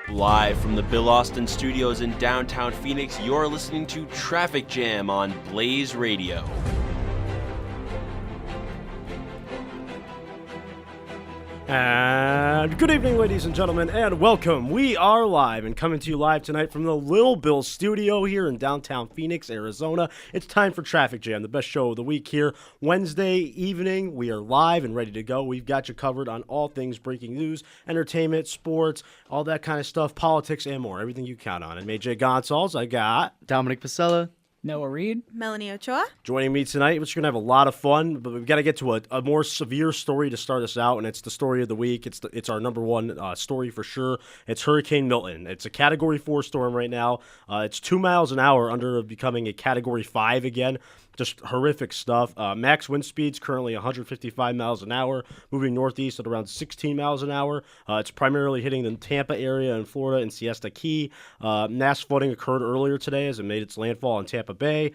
Live from the Bill Austin Studios in downtown Phoenix, you're listening to Traffic Jam on Blaze Radio. And good evening, ladies and gentlemen, and welcome. We are live and coming to you live tonight from the Lil Bill Studio here in downtown Phoenix, Arizona. It's time for Traffic Jam, the best show of the week here. Wednesday evening, we are live and ready to go. We've got you covered on all things breaking news, entertainment, sports, all that kind of stuff, politics, and more. Everything you count on. And Major Goncalves, I got Dominic Pasella. Noah Reed. Melanie Ochoa. Joining me tonight, we're just going to have a lot of fun, but we've got to get to a more severe story to start us out, and it's the story of the week. It's our number one story for sure. It's Hurricane Milton. It's a Category 4 storm right now. It's 2 miles an hour under becoming a Category 5 again. Just horrific stuff. Max wind speeds currently 155 miles an hour, moving northeast at around 16 miles an hour. It's primarily hitting the Tampa area in Florida and Siesta Key. Mass flooding occurred earlier today as it made its landfall in Tampa Bay.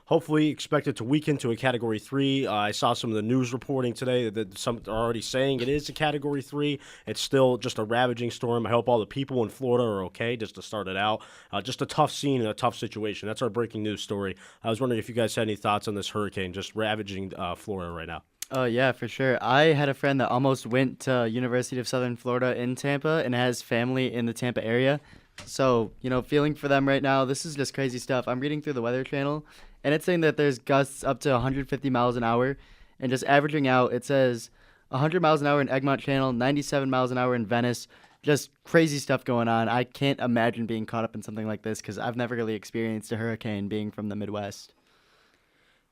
Hopefully expected to weaken to a Category 3. I saw some of the news reporting today that some are already saying it is a Category 3. It's still just a ravaging storm. I hope all the people in Florida are okay, just to start it out. Just a tough scene and a tough situation. That's our breaking news story. I was wondering if you guys had any thoughts on this hurricane just ravaging Florida right now. Oh, yeah, for sure. I had a friend that almost went to University of Southern Florida in Tampa and has family in the Tampa area. So, feeling for them right now. This is just crazy stuff. I'm reading through the Weather Channel, and it's saying that there's gusts up to 150 miles an hour. And just averaging out, it says 100 miles an hour in Egmont Channel, 97 miles an hour in Venice. Just crazy stuff going on. I can't imagine being caught up in something like this because I've never really experienced a hurricane being from the Midwest.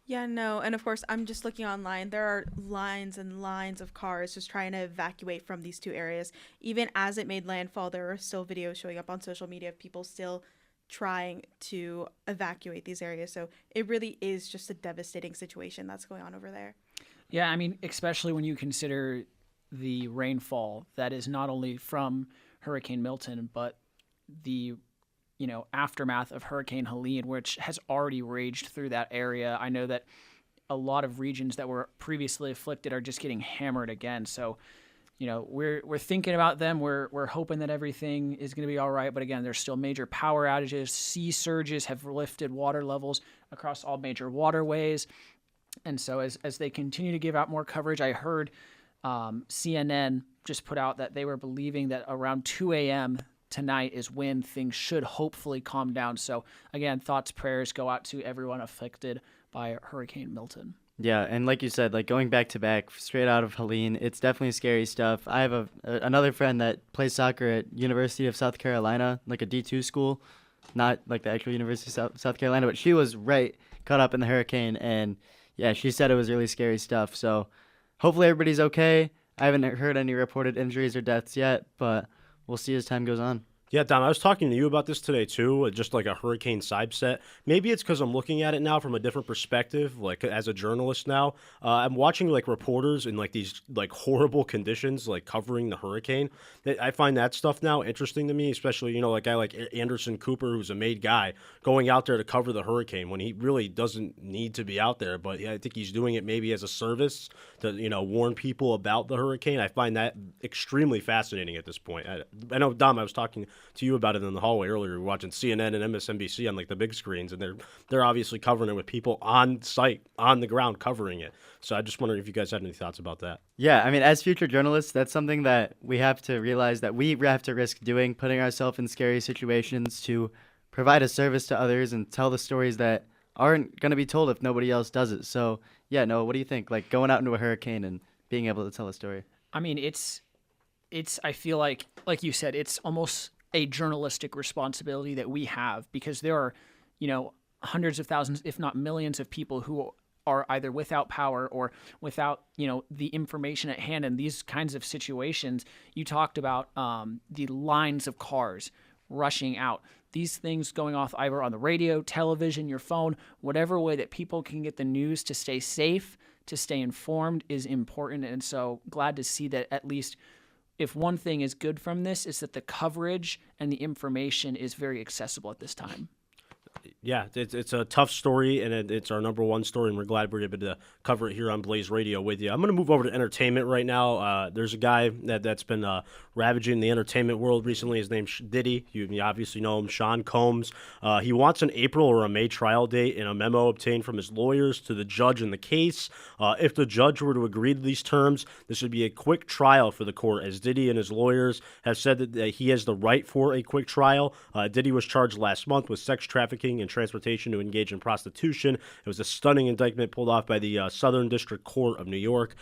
Yeah, no. And of course, I'm just looking online. There are lines and lines of cars just trying to evacuate from these two areas. Even as it made landfall, there are still videos showing up on social media of people still trying to evacuate these areas. So it really is just a devastating situation that's going on over there. Yeah, I mean, especially when you consider the rainfall that is not only from Hurricane Milton, but the aftermath of Hurricane Helene, which has already raged through that area. I know that a lot of regions that were previously afflicted are just getting hammered again. So, we're thinking about them. We're hoping that everything is going to be all right. But again, there's still major power outages. Sea surges have lifted water levels across all major waterways. And so as they continue to give out more coverage, I heard CNN just put out that they were believing that around 2 a.m. tonight is when things should hopefully calm down. So again, thoughts, prayers go out to everyone afflicted by Hurricane Milton. Yeah, and like you said, going back to back, straight out of Helene, it's definitely scary stuff. I have another friend that plays soccer at University of South Carolina, like a D2 school, not like the actual University of South Carolina, but she was caught up in the hurricane, and yeah, she said it was really scary stuff. So hopefully everybody's okay. I haven't heard any reported injuries or deaths yet, but we'll see as time goes on. Yeah, Dom, I was talking to you about this today, too, just like a hurricane side set. Maybe it's because I'm looking at it now from a different perspective, like as a journalist now. I'm watching reporters in these horrible conditions, covering the hurricane. I find that stuff now interesting to me, especially, a guy like Anderson Cooper, who's a made guy, going out there to cover the hurricane when he really doesn't need to be out there. But I think he's doing it maybe as a service to, warn people about the hurricane. I find that extremely fascinating at this point. I know, Dom, I was talking to you about it in the hallway earlier. We were watching CNN and MSNBC on the big screens, and they're obviously covering it with people on site, on the ground, covering it. So I just wondering if you guys had any thoughts about that. Yeah, I mean, as future journalists, that's something that we have to realize that we have to risk doing, putting ourselves in scary situations to provide a service to others and tell the stories that aren't going to be told if nobody else does it. So yeah, Noah, what do you think? Going out into a hurricane and being able to tell a story. I mean, it's I feel like you said, it's almost a journalistic responsibility that we have, because there are, hundreds of thousands, if not millions of people who are either without power or without, the information at hand in these kinds of situations. You talked about the lines of cars rushing out. These things going off either on the radio, television, your phone, whatever way that people can get the news to stay safe, to stay informed is important. And so glad to see that at least if one thing is good from this is that the coverage and the information is very accessible at this time. Yeah, it's a tough story, and it's our number one story, and we're glad we're able to cover it here on Blaze Radio with you. I'm going to move over to entertainment right now. There's a guy that's been ravaging the entertainment world recently. His name's Diddy. You obviously know him, Sean Combs. He wants an April or a May trial date in a memo obtained from his lawyers to the judge in the case. If the judge were to agree to these terms, this would be a quick trial for the court, as Diddy and his lawyers have said that he has the right for a quick trial. Diddy was charged last month with sex trafficking and transportation to engage in prostitution. It was a stunning indictment pulled off by the Southern District Court of New York.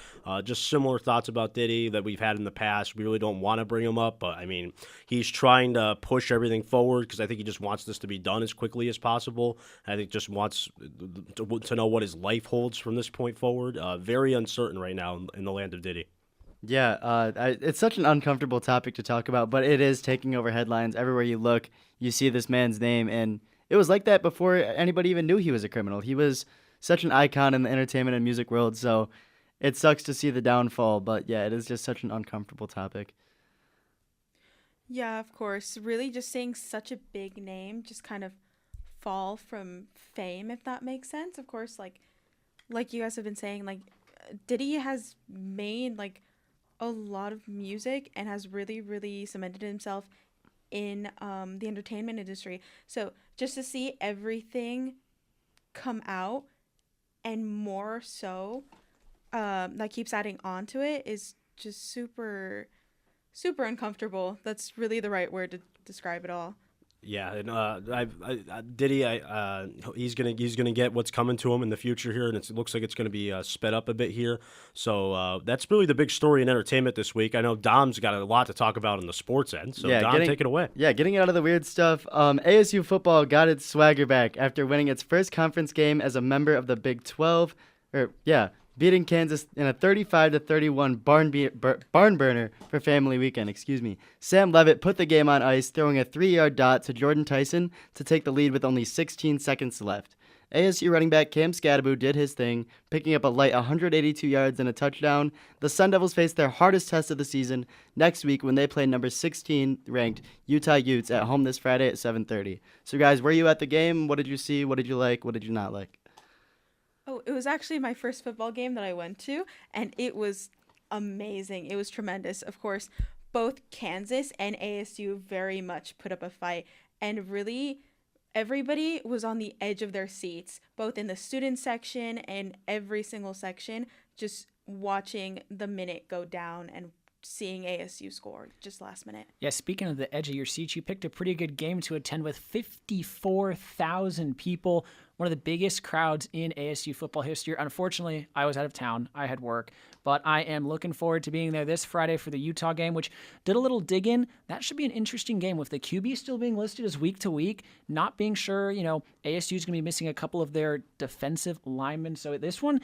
Just similar thoughts about Diddy that we've had in the past. We really don't want to bring him up, but I mean, he's trying to push everything forward because I think he just wants this to be done as quickly as possible. I think just wants to know what his life holds from this point forward. Very uncertain right now in the land of Diddy. Yeah, it's such an uncomfortable topic to talk about, but it is taking over headlines. Everywhere you look, you see this man's name, and it was like that before anybody even knew he was a criminal. He was such an icon in the entertainment and music world, so it sucks to see the downfall, but yeah, it is just such an uncomfortable topic. Yeah, of course. Really just seeing such a big name just kind of fall from fame, if that makes sense. Of course, like you guys have been saying, like Diddy has made like a lot of music and has really, really cemented himself in the entertainment industry. So just to see everything come out and more so that keeps adding on to it is just super, super uncomfortable. That's really the right word to describe it all. Yeah, and Diddy, he's gonna get what's coming to him in the future here, and it looks like it's gonna be sped up a bit here. So that's really the big story in entertainment this week. I know Dom's got a lot to talk about in the sports end, so yeah, Dom, take it away. Yeah, getting out of the weird stuff. ASU football got its swagger back after winning its first conference game as a member of the Big 12. Beating Kansas in a 35-31 barn burner for family weekend. Sam Levitt put the game on ice, throwing a 3-yard dot to Jordan Tyson to take the lead with only 16 seconds left. ASU running back Cam Scadaboo did his thing, picking up a light 182 yards and a touchdown. The Sun Devils face their hardest test of the season next week when they play number 16 ranked Utah Utes at home this Friday at 7:30. So guys, were you at the game? What did you see? What did you like? What did you not like? Oh, it was actually my first football game that I went to, and it was amazing. It was tremendous. Of course, both Kansas and ASU very much put up a fight, and really everybody was on the edge of their seats, both in the student section and every single section, just watching the minute go down and seeing ASU score just last minute. Yeah, speaking of the edge of your seats, you picked a pretty good game to attend with 54,000 people, one of the biggest crowds in ASU football history. Unfortunately, I was out of town. I had work, but I am looking forward to being there this Friday for the Utah game, which did a little dig-in. That should be an interesting game with the QB still being listed as week to week, not being sure, ASU is going to be missing a couple of their defensive linemen. So this one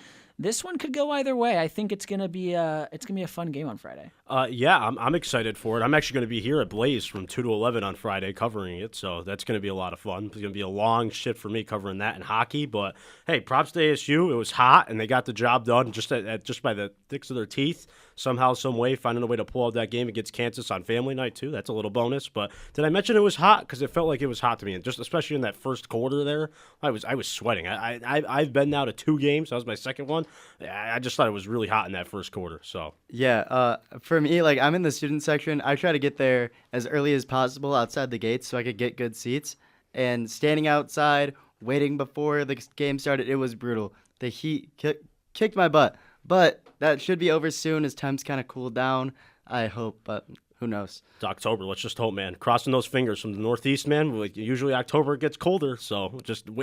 could go either way. I think it's going to be a fun game on Friday. Yeah, I'm excited for it. I'm actually going to be here at Blaze from 2 to 11 on Friday covering it, so that's going to be a lot of fun. It's going to be a long shift for me covering that in hockey, but hey, props to ASU. It was hot, and they got the job done just by the thicks of their teeth. Somehow, some way, finding a way to pull out that game against Kansas on family night, too. That's a little bonus. But did I mention it was hot? Because it felt like it was hot to me. And just especially in that first quarter there, I was sweating. I've been now to 2 games. That was my second one. I just thought it was really hot in that first quarter. So yeah, for me, I'm in the student section. I try to get there as early as possible outside the gates so I could get good seats. And standing outside, waiting before the game started, it was brutal. The heat kicked my butt. But that should be over soon as temps kind of cool down, I hope, but who knows? It's October. Let's just hope, man. Crossing those fingers from the Northeast, man. Usually October it gets colder, so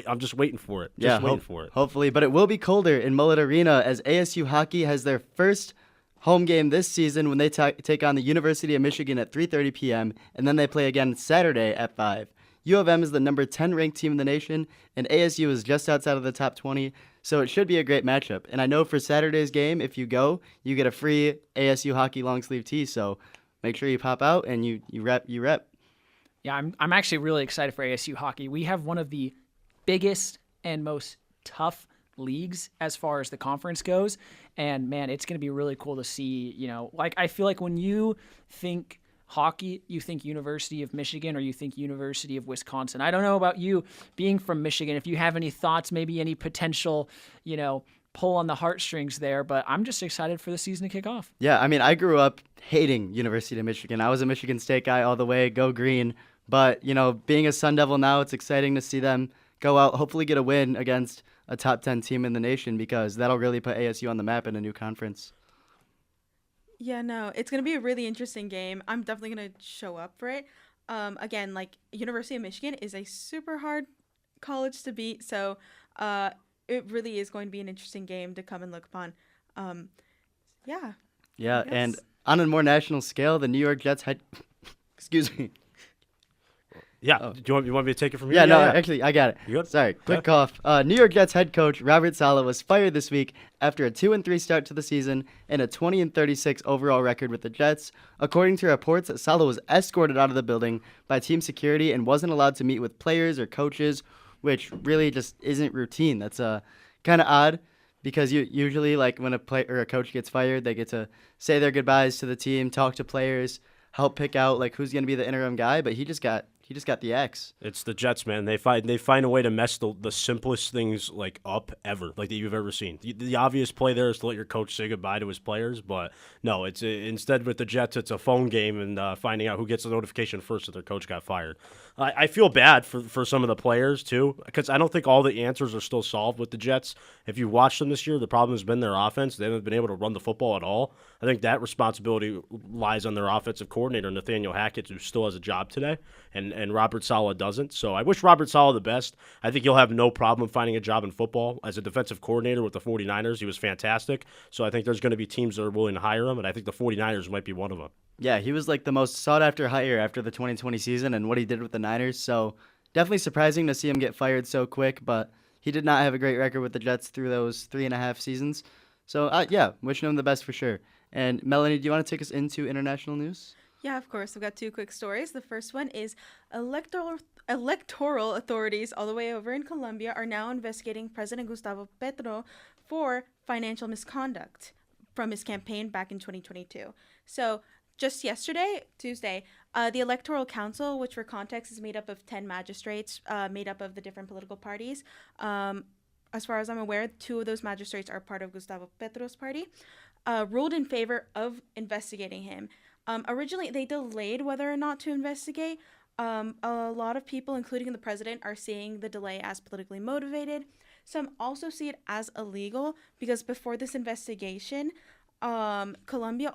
I'm just waiting for it. Waiting for it. Hopefully, but it will be colder in Mullet Arena as ASU hockey has their first home game this season when they take on the University of Michigan at 3:30 p.m., and then they play again Saturday at 5. U of M is the number 10 ranked team in the nation, and ASU is just outside of the top 20, so it should be a great matchup. And I know for Saturday's game, if you go, you get a free ASU hockey long sleeve tee, so make sure you pop out and you rep. Yeah, I'm actually really excited for ASU hockey. We have one of the biggest and most tough leagues as far as the conference goes, and man, it's going to be really cool to see, I feel like when you think hockey, you think University of Michigan or you think University of Wisconsin. I don't know about you being from Michigan, if you have any thoughts, maybe any potential, pull on the heartstrings there, but I'm just excited for the season to kick off. Yeah, I mean, I grew up hating University of Michigan. I was a Michigan State guy all the way, go green. But, being a Sun Devil now, it's exciting to see them go out, hopefully get a win against a top 10 team in the nation, because that'll really put ASU on the map in a new conference. Yeah, no, it's going to be a really interesting game. I'm definitely going to show up for it. Again, like, University of Michigan is a super hard college to beat, so it really is going to be an interesting game to come and look upon. Yeah. Yeah, and on a more national scale, the New York Jets head... Excuse me. Yeah. Oh. Do you want me to take it from here? Actually, I got it. You good? Sorry, quick cough. New York Jets head coach Robert Saleh was fired this week after a 2-3 start to the season and a 20-36 overall record with the Jets. According to reports, Saleh was escorted out of the building by team security and wasn't allowed to meet with players or coaches, which really just isn't routine. That's kind of odd, because usually, like, when a player or a coach gets fired, they get to say their goodbyes to the team, talk to players, help pick out like who's going to be the interim guy, but he just got the X. It's the Jets, man. They find a way to mess the simplest things like up ever, like that you've ever seen. The obvious play there is to let your coach say goodbye to his players, but no, it's instead with the Jets, it's a phone game and finding out who gets the notification first that their coach got fired. I feel bad for some of the players too, because I don't think all the answers are still solved with the Jets. If you watch them this year, the problem has been their offense. They haven't been able to run the football at all. I think that responsibility lies on their offensive coordinator, Nathaniel Hackett, who still has a job today, and Robert Saleh doesn't. So I wish Robert Saleh the best. I think he'll have no problem finding a job in football. As a defensive coordinator with the 49ers, he was fantastic. So I think there's going to be teams that are willing to hire him, and I think the 49ers might be one of them. Yeah, he was like the most sought-after hire after the 2020 season and what he did with the Niners. So definitely surprising to see him get fired so quick, but he did not have a great record with the Jets through those 3.5 seasons. So, yeah, wishing him the best for sure. And Melanie, do you want to take us into international news? Yeah, of course. I've got two quick stories. The first one is electoral authorities all the way over in Colombia are now investigating President Gustavo Petro for financial misconduct from his campaign back in 2022. So just yesterday, Tuesday, the Electoral Council, which for context is made up of 10 magistrates, made up of the different political parties. As far as I'm aware, 2 of those magistrates are part of Gustavo Petro's party, ruled in favor of investigating him. Originally, they delayed whether or not to investigate. A lot of people, including the president, are seeing the delay as politically motivated. Some also see it as illegal because before this investigation, Colombia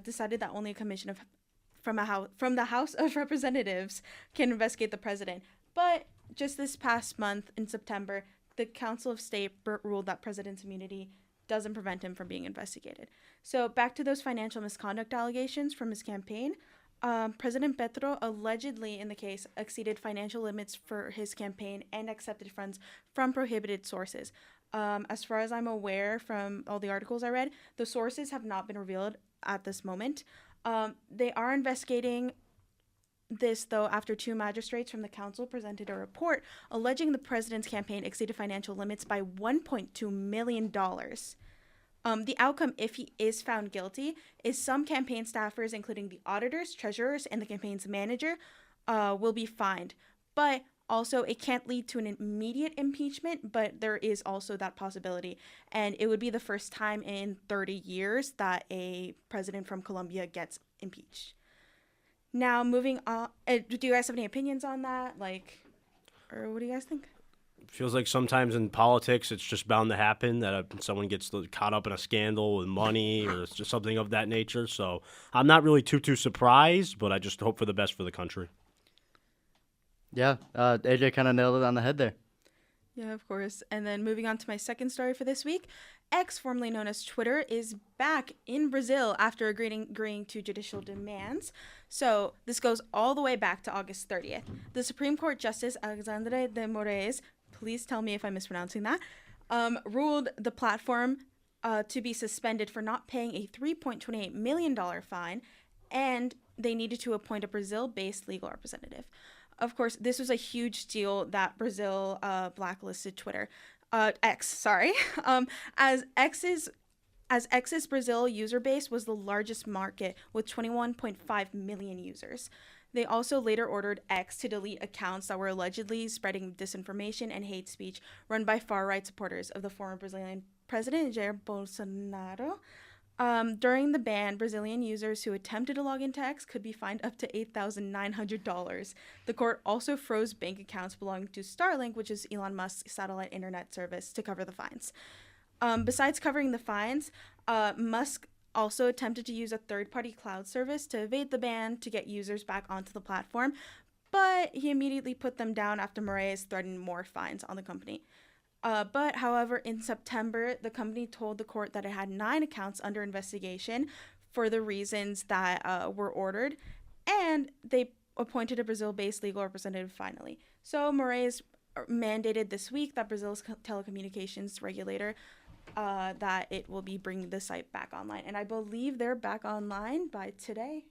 decided that only a commission from the House of Representatives can investigate the president. But just this past month in September, the Council of State ruled that president's immunity doesn't prevent him from being investigated. So back to those financial misconduct allegations from his campaign. President Petro allegedly, in the case, exceeded financial limits for his campaign and accepted funds from prohibited sources. As far as I'm aware from all the articles I read, the sources have not been revealed at this moment. They are investigating this, though, after 2 magistrates from the council presented a report alleging the president's campaign exceeded financial limits by $1.2 million. The outcome, if he is found guilty, is some campaign staffers, including the auditors, treasurers, and the campaign's manager, will be fined. But also, it can't lead to an immediate impeachment, but there is also that possibility. And it would be the first time in 30 years that a president from Colombia gets impeached. Now, moving on, do you guys have any opinions on that? Or what do you guys think? Feels like sometimes in politics it's just bound to happen that someone gets caught up in a scandal with money or it's just something of that nature. So I'm not really too surprised, but I just hope for the best for the country. Yeah, AJ kind of nailed it on the head there. Yeah, of course. And then moving on to my second story for this week, X, formerly known as Twitter, is back in Brazil after agreeing to judicial demands. So this goes all the way back to August 30th. The Supreme Court Justice Alexandre de Moraes, please tell me if I'm mispronouncing that, ruled the platform to be suspended for not paying a $3.28 million fine, and they needed to appoint a Brazil-based legal representative. Of course, this was a huge deal that Brazil blacklisted Twitter. X, sorry. As as X's Brazil user base was the largest market with 21.5 million users. They also later ordered X to delete accounts that were allegedly spreading disinformation and hate speech run by far-right supporters of the former Brazilian president, Jair Bolsonaro. During the ban, Brazilian users who attempted to log into X could be fined up to $8,900. The court also froze bank accounts belonging to Starlink, which is Elon Musk's satellite internet service, to cover the fines. Besides covering the fines, Musk also attempted to use a third-party cloud service to evade the ban to get users back onto the platform, but he immediately put them down after Moraes threatened more fines on the company. However, in September, the company told the court that it had 9 accounts under investigation for the reasons that were ordered, and they appointed a Brazil-based legal representative finally. So Moraes mandated this week that Brazil's telecommunications regulator that it will be bringing the site back online. And I believe they're back online by today.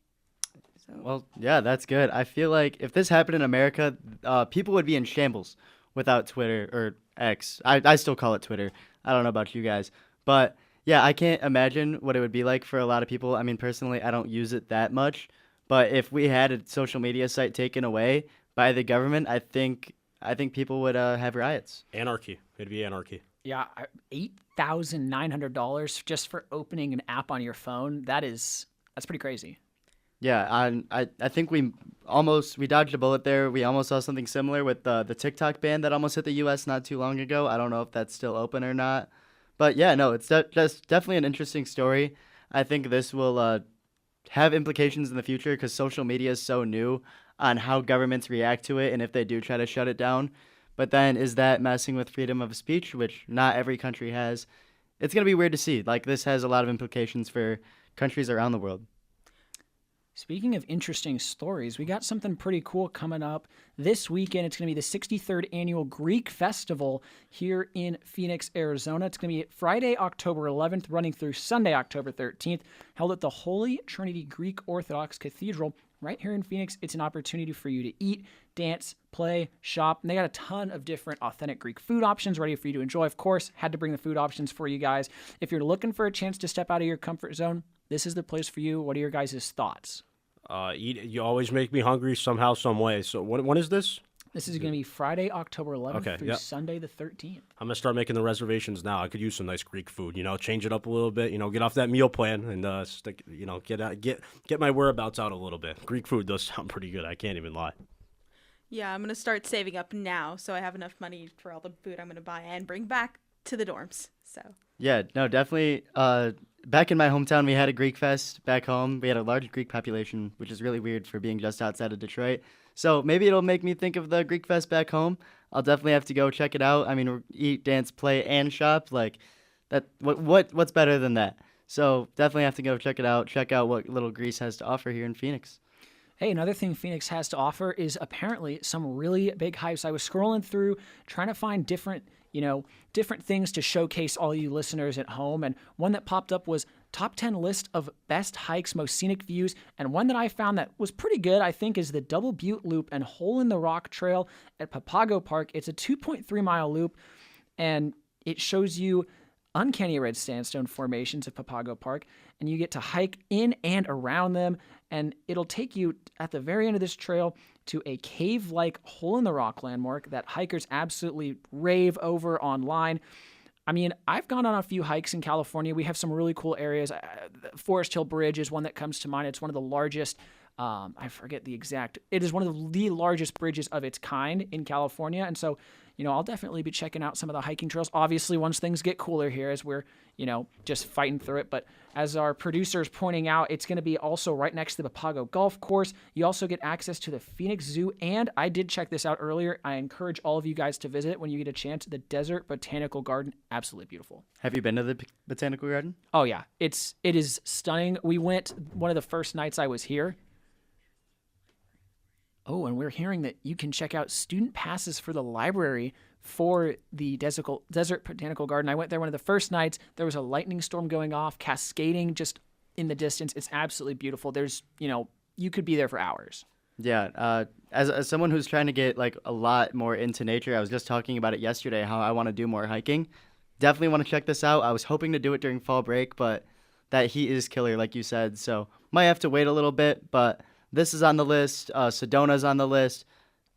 So. Well, yeah, that's good. I feel like if this happened in America, people would be in shambles without Twitter or X. I still call it Twitter. I don't know about you guys. But, yeah, I can't imagine what it would be like for a lot of people. I mean, personally, I don't use it that much. But if we had a social media site taken away by the government, I think people would have riots. Anarchy. It'd be anarchy. Yeah, $8,900 just for opening an app on your phone. That's pretty crazy. Yeah, I think we dodged a bullet there. We almost saw something similar with the TikTok ban that almost hit the U.S. not too long ago. I don't know if that's still open or not. But yeah, no, it's just definitely an interesting story. I think this will have implications in the future because social media is so new on how governments react to it and if they do try to shut it down. But then is that messing with freedom of speech, which not every country has? It's going to be weird to see. Like, this has a lot of implications for countries around the world. Speaking of interesting stories, we got something pretty cool coming up this weekend. It's going to be the 63rd Annual Greek Festival here in Phoenix, Arizona. It's going to be Friday, October 11th, running through Sunday, October 13th, held at the Holy Trinity Greek Orthodox Cathedral right here in Phoenix. It's an opportunity for you to eat, dance, play, shop, and they got a ton of different authentic Greek food options ready for you to enjoy. Of course, had to bring the food options for you guys. If you're looking for a chance to step out of your comfort zone, this is the place for you. What are your guys' thoughts? You always make me hungry somehow, some way. So when is this? This is going to be Friday, October 11th through Sunday the 13th. I'm going to start making the reservations now. I could use some nice Greek food, change it up a little bit, get off that meal plan and get my whereabouts out a little bit. Greek food does sound pretty good. I can't even lie. Yeah, I'm going to start saving up now so I have enough money for all the food I'm going to buy and bring back to the dorms. So. Yeah, no, definitely. Back in my hometown, we had a Greek fest back home. We had a large Greek population, which is really weird for being just outside of Detroit. So maybe it'll make me think of the Greek fest back home. I'll definitely have to go check it out. I mean, eat, dance, play, and shop. Like, that. What's better than that? So definitely have to go check it out. Check out what Little Greece has to offer here in Phoenix. Hey, another thing Phoenix has to offer is apparently some really big hypes. I was scrolling through trying to find different things to showcase all you listeners at home. And one that popped up was top 10 list of best hikes, most scenic views. And one that I found that was pretty good, I think, is the Double Butte Loop and Hole in the Rock Trail at Papago Park. It's a 2.3 mile loop and it shows you uncanny red sandstone formations of Papago Park, and you get to hike in and around them, and it'll take you at the very end of this trail to a cave-like hole-in-the-rock landmark that hikers absolutely rave over online. I mean, I've gone on a few hikes in California. We have some really cool areas. Forest Hill Bridge is one that comes to mind. It's one of the largest, I forget the exact, it is one of the largest bridges of its kind in California, and so I'll definitely be checking out some of the hiking trails. Obviously, once things get cooler here as we're, just fighting through it. But as our producer is pointing out, it's going to be also right next to the Papago Golf Course. You also get access to the Phoenix Zoo. And I did check this out earlier. I encourage all of you guys to visit when you get a chance. The Desert Botanical Garden, absolutely beautiful. Have you been to the Botanical Garden? Oh, yeah. It is stunning. We went one of the first nights I was here. Oh, and we're hearing that you can check out student passes for the library for the Desert Botanical Garden. I went there one of the first nights. There was a lightning storm going off, cascading just in the distance. It's absolutely beautiful. There's, you could be there for hours. Yeah. As someone who's trying to get like a lot more into nature, I was just talking about it yesterday, how I want to do more hiking. definitely want to check this out. I was hoping to do it during fall break, but that heat is killer, like you said. So might have to wait a little bit, but this is on the list. Sedona's on the list.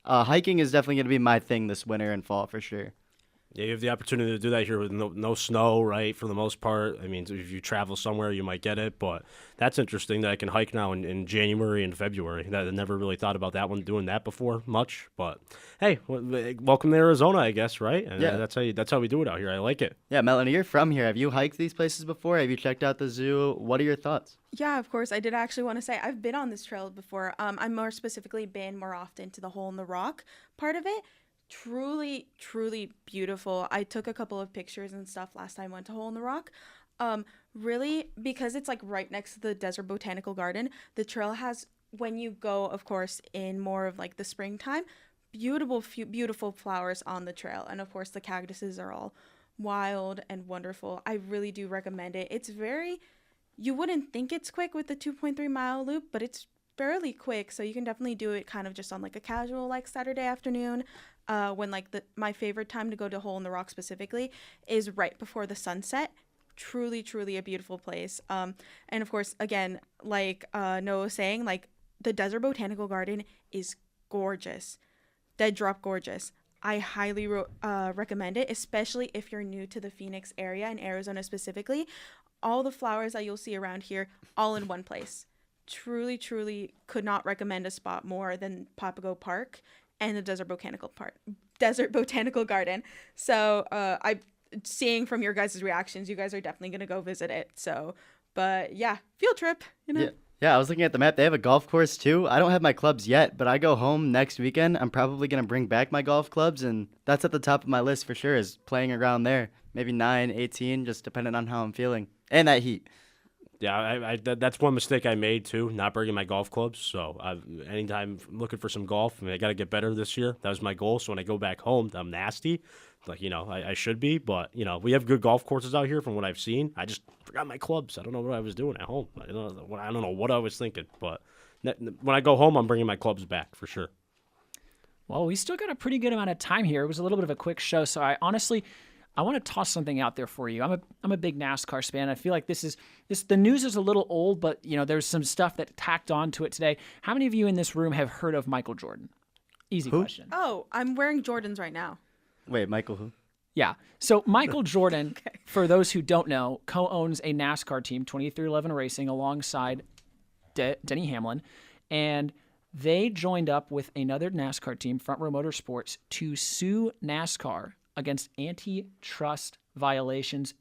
Hiking is definitely going to be my thing this winter and fall for sure. Yeah, you have the opportunity to do that here with no snow, right, for the most part. I mean, if you travel somewhere, you might get it, but that's interesting that I can hike now in January and February. I never really thought about that one, doing that before much, but hey, welcome to Arizona, I guess, right? And Yeah. that's how we do it out here. I like it. Yeah, Melanie, you're from here. Have you hiked these places before? Have you checked out the zoo? What are your thoughts? Yeah, of course. I did actually want to say I've been on this trail before. I'm more specifically been more often to the hole in the rock part of it. Truly, truly beautiful. I took a couple of pictures and stuff last time I went to Hole in the Rock. Really, because it's like right next to the Desert Botanical Garden, the trail has, when you go, of course, in more of like the springtime, beautiful flowers on the trail. And of course, the cactuses are all wild and wonderful. I really do recommend it. It's very, you wouldn't think it's quick with the 2.3 mile loop, but it's fairly quick. So you can definitely do it kind of just on like a casual, like Saturday afternoon. When like my favorite time to go to Hole in the Rock specifically is right before the sunset. Truly, truly a beautiful place. And of course, again, like Noah was saying, like the Desert Botanical Garden is gorgeous, dead drop gorgeous. I highly recommend it, especially if you're new to the Phoenix area and Arizona specifically. All the flowers that you'll see around here, all in one place. Truly, truly could not recommend a spot more than Papago Park and the Desert Botanical Garden. So I seeing from your guys' reactions, you guys are definitely gonna go visit it. So, but yeah, field trip, you know. Yeah, I was looking at the map. They have a golf course too. I don't have my clubs yet, but I go home next weekend. I'm probably gonna bring back my golf clubs, and that's at the top of my list for sure. Is playing around there, maybe 9, 18, just depending on how I'm feeling and that heat. Yeah, that's one mistake I made too, not bringing my golf clubs. So anytime I'm looking for some golf, I got to get better this year. That was my goal. So when I go back home, I'm nasty, like I should be. But we have good golf courses out here from what I've seen. I just forgot my clubs. I don't know what I was doing at home. I don't know what I was thinking. But when I go home, I'm bringing my clubs back for sure. Well, we still got a pretty good amount of time here. It was a little bit of a quick show, so I want to toss something out there for you. I'm a big NASCAR fan. I feel like the news is a little old, but there's some stuff that tacked onto it today. How many of you in this room have heard of Michael Jordan? Easy question. Oh, I'm wearing Jordans right now. Wait, Michael who? Yeah. So Michael Jordan, for those who don't know, co-owns a NASCAR team, 2311 Racing, alongside Denny Hamlin, and they joined up with another NASCAR team, Front Row Motorsports, to sue NASCAR against antitrust violations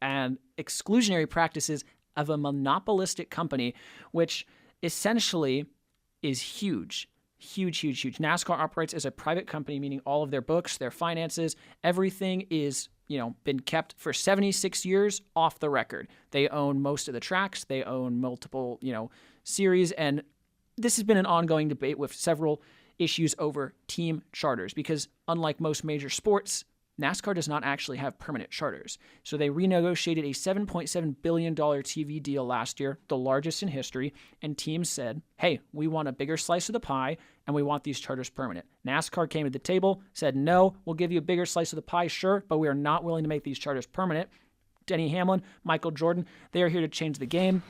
and exclusionary practices of a monopolistic company, which essentially is huge. NASCAR operates as a private company, meaning all of their books, their finances, everything is, been kept for 76 years off the record. They own most of the tracks. They own multiple, series. And this has been an ongoing debate with several issues over team charters because unlike most major sports, NASCAR does not actually have permanent charters. So they renegotiated a $7.7 billion TV deal last year, the largest in history, and teams said, hey, we want a bigger slice of the pie and we want these charters permanent. NASCAR came to the table, said, no, we'll give you a bigger slice of the pie, sure, but we are not willing to make these charters permanent. Denny Hamlin, Michael Jordan, they are here to change the game.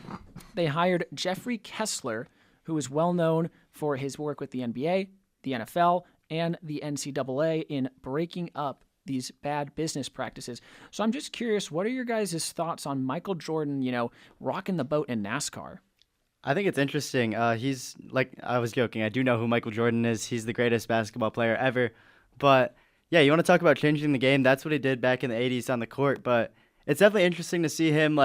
They hired Jeffrey Kessler, who is well known for his work with the NBA, the NFL, and the NCAA in breaking up these bad business practices. So I'm just curious, what are your guys' thoughts on Michael Jordan, rocking the boat in NASCAR? I think it's interesting. He's like, I was joking. I do know who Michael Jordan is. He's the greatest basketball player ever. But yeah, you want to talk about changing the game? That's what he did back in the 80s on the court. But it's definitely interesting to see him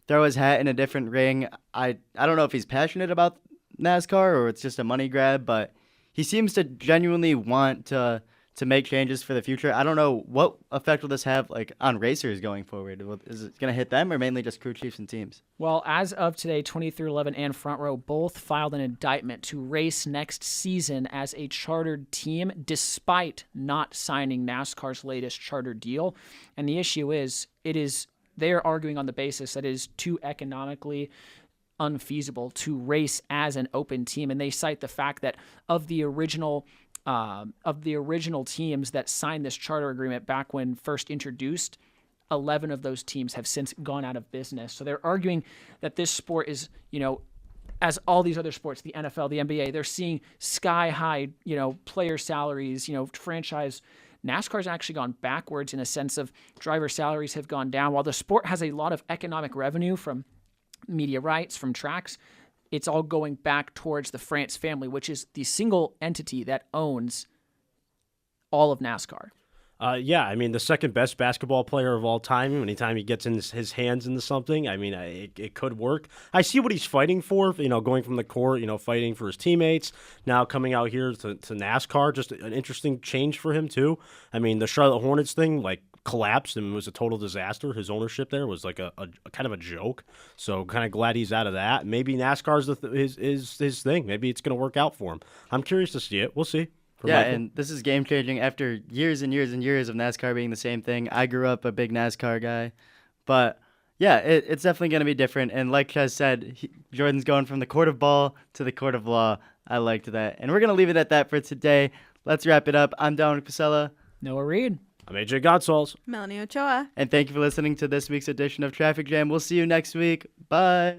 throw his hat in a different ring. I don't know if he's passionate about NASCAR or it's just a money grab, but he seems to genuinely want to make changes for the future. I don't know, what effect will this have on racers going forward? Is it going to hit them or mainly just crew chiefs and teams? Well, as of today, 2311 and Front Row both filed an indictment to race next season as a chartered team despite not signing NASCAR's latest charter deal. And the issue is, they are arguing on the basis that it is too economically unfeasible to race as an open team, and they cite the fact that of the original teams that signed this charter agreement back when first introduced, 11 of those teams have since gone out of business. So they're arguing that this sport is, as all these other sports, the NFL, the NBA, they're seeing sky high, player salaries, franchise. NASCAR's actually gone backwards in a sense of driver salaries have gone down. While the sport has a lot of economic revenue from media rights, from tracks, it's all going back towards the France family, which is the single entity that owns all of NASCAR. Yeah, I mean, the second best basketball player of all time, anytime he gets in his hands into something, I mean, it could work. I see what he's fighting for, going from the court, fighting for his teammates, now coming out here to NASCAR, just an interesting change for him, too. I mean, the Charlotte Hornets thing, collapsed and was a total disaster. His ownership there was like a kind of a joke. So kind of glad he's out of that. Maybe NASCAR's his thing. Maybe it's going to work out for him. I'm curious to see it. We'll see. Yeah, and this is game-changing after years and years and years of NASCAR being the same thing. I grew up a big NASCAR guy. But, yeah, it's definitely going to be different. And like I said, Jordan's going from the court of ball to the court of law. I liked that. And we're going to leave it at that for today. Let's wrap it up. I'm Dominic Pasella. Noah Reed. I'm AJ Goncalves. Melanie Ochoa. And thank you for listening to this week's edition of Traffic Jam. We'll see you next week. Bye.